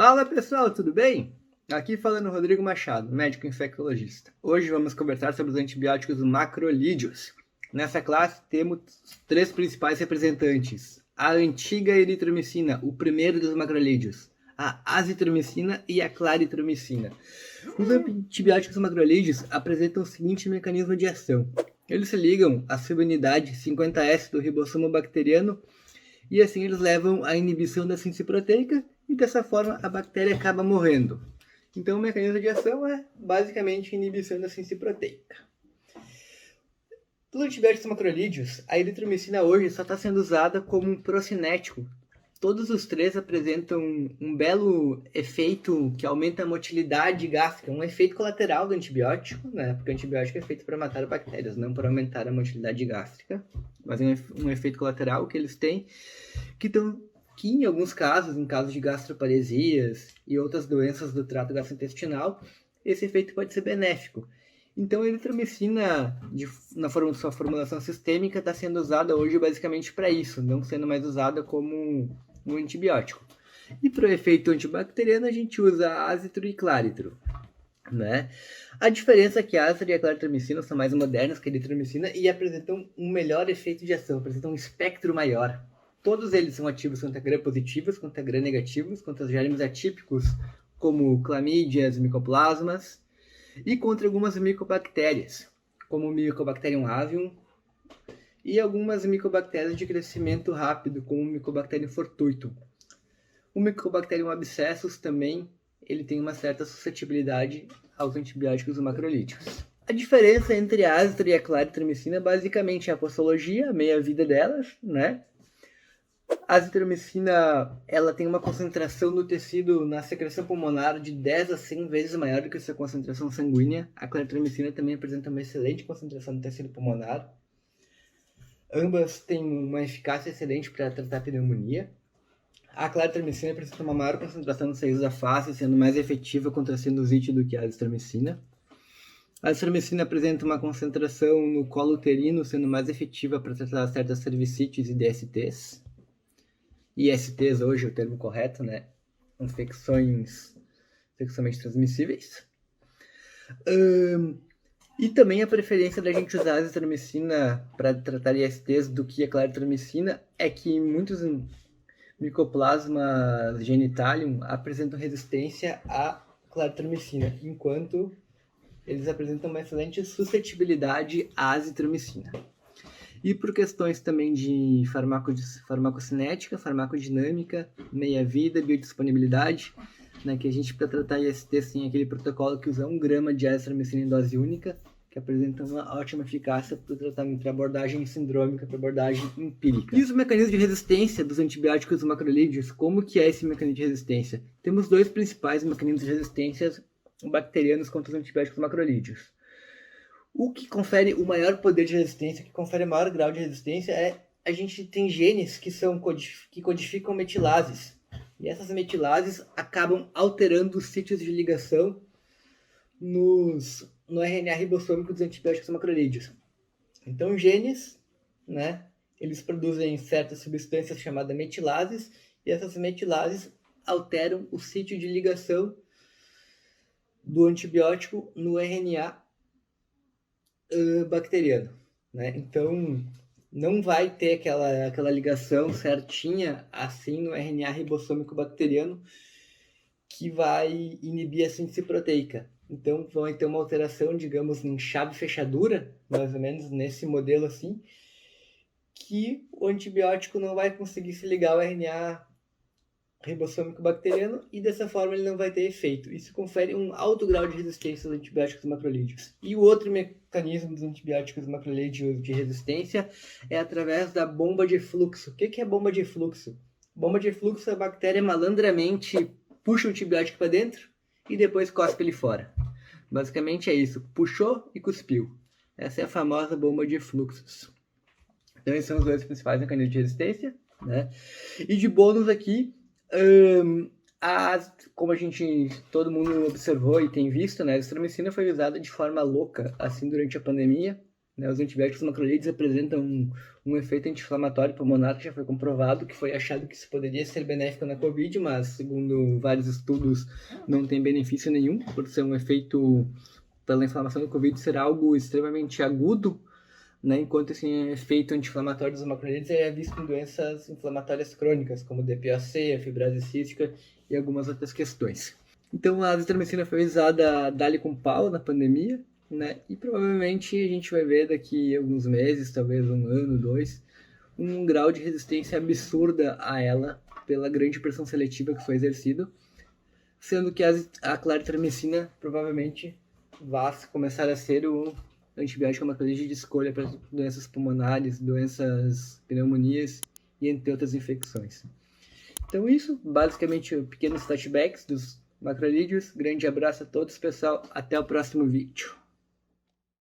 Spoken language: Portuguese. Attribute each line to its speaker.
Speaker 1: Fala pessoal, tudo bem? Aqui falando Rodrigo Machado, médico infectologista. Hoje vamos conversar sobre os antibióticos macrolídeos. Nessa classe temos três principais representantes: a antiga eritromicina, o primeiro dos macrolídeos, a azitromicina e a claritromicina. Os antibióticos macrolídeos apresentam o seguinte mecanismo de ação. Eles se ligam à subunidade 50S do ribossomo bacteriano e assim eles levam à inibição da síntese proteica e dessa forma a bactéria acaba morrendo. Então o mecanismo de ação é basicamente a inibição da síntese proteica. Dos antibióticos macrolídeos, a eritromicina hoje só está sendo usada como um procinético. Todos os três apresentam um belo efeito que aumenta a motilidade gástrica, um efeito colateral do antibiótico, né? Porque o antibiótico é feito para matar bactérias, não para aumentar a motilidade gástrica. Mas é um efeito colateral que eles têm, que em alguns casos, em casos de gastroparesias e outras doenças do trato gastrointestinal, esse efeito pode ser benéfico. Então a eritromicina, na sua formulação sistêmica, está sendo usada hoje basicamente para isso, não sendo mais usada como um antibiótico. E para o efeito antibacteriano, a gente usa azitro e claritro. Né? A diferença é que a azitro e a claritromicina são mais modernas que a eritromicina e apresentam um melhor efeito de ação, apresentam um espectro maior. Todos eles são ativos contra gram-positivos, contra gram-negativos, contra os germes atípicos, como clamídias, micoplasmas, e contra algumas micobactérias, como o Mycobacterium avium, e algumas micobactérias de crescimento rápido, como o Mycobacterium fortuitum. O Mycobacterium abscessus também ele tem uma certa suscetibilidade aos antibióticos macrolídicos. A diferença entre a azitro e a claritromicina basicamente é a postologia, a meia-vida delas, né? A azitromicina ela tem uma concentração no tecido, na secreção pulmonar, de 10 a 100 vezes maior do que a sua concentração sanguínea. A claritromicina também apresenta uma excelente concentração no tecido pulmonar. Ambas têm uma eficácia excelente para tratar pneumonia. A claritromicina apresenta uma maior concentração nos seios da face, sendo mais efetiva contra a sinusite do que a azitromicina. A azitromicina apresenta uma concentração no colo uterino, sendo mais efetiva para tratar certas cervicites e DSTs. ISTs hoje é o termo correto, né? Infecções sexualmente transmissíveis. E também a preferência da gente usar a azitromicina para tratar ISTs do que a claritromicina é que muitos Mycoplasma genitalium apresentam resistência à claritromicina, enquanto eles apresentam uma excelente suscetibilidade à azitromicina. E por questões também de farmacocinética, farmacodinâmica, meia-vida, biodisponibilidade, né, que a gente, para tratar IST, tem aquele protocolo que usa 1 grama de azitromicina em dose única, que apresenta uma ótima eficácia para o tratamento, para abordagem sindrômica, para abordagem empírica. E os mecanismos de resistência dos antibióticos macrolídeos, como que é esse mecanismo de resistência? Temos dois principais mecanismos de resistência bacterianos contra os antibióticos macrolídeos. O que confere o maior poder de resistência, que confere o maior grau de resistência, é a gente tem genes que codificam metilases. E essas metilases acabam alterando os sítios de ligação no RNA ribossômico dos antibióticos macrolídeos. Então, genes, né, eles produzem certas substâncias chamadas metilases, e essas metilases alteram o sítio de ligação do antibiótico no RNA bacteriano, né? Então não vai ter aquela ligação certinha assim no RNA ribossômico bacteriano que vai inibir a síntese proteica. Então vai ter uma alteração, digamos, em chave-fechadura, mais ou menos nesse modelo assim, que o antibiótico não vai conseguir se ligar ao RNA ribossômico bacteriano e dessa forma ele não vai ter efeito. Isso confere um alto grau de resistência aos antibióticos macrolídeos. E o outro mecanismo dos antibióticos macrolídeos de resistência é através da bomba de fluxo. O que é bomba de fluxo? Bomba de fluxo é a bactéria malandramente puxa o antibiótico para dentro e depois cospe ele fora. Basicamente é isso. Puxou e cuspiu. Essa é a famosa bomba de fluxos. Então esses são os dois principais mecanismos de resistência, né? E de bônus aqui, como todo mundo observou e tem visto, né, a azitromicina foi usada de forma louca assim durante a pandemia, né? Os antibióticos macrolídeos apresentam um efeito anti-inflamatório pulmonar que já foi comprovado, que foi achado que isso poderia ser benéfico na COVID, mas segundo vários estudos não tem benefício nenhum, por ser um efeito pela inflamação do COVID ser algo extremamente agudo, né? Enquanto esse efeito anti-inflamatório dos macrolídeos é visto em doenças inflamatórias crônicas, como DPOC, a fibrose cística e algumas outras questões. Então a azitromicina foi usada dali com pau na pandemia, né? E provavelmente a gente vai ver daqui a alguns meses, talvez um ano, 2, um grau de resistência absurda a ela pela grande pressão seletiva que foi exercido, sendo que a claritromicina provavelmente vai começar a ser o antibiótico macrolídeo de escolha para doenças pulmonares, doenças, pneumonias e entre outras infecções. Então isso, basicamente, pequenos touchbacks dos macrolídeos. Grande abraço a todos, pessoal. Até o próximo vídeo.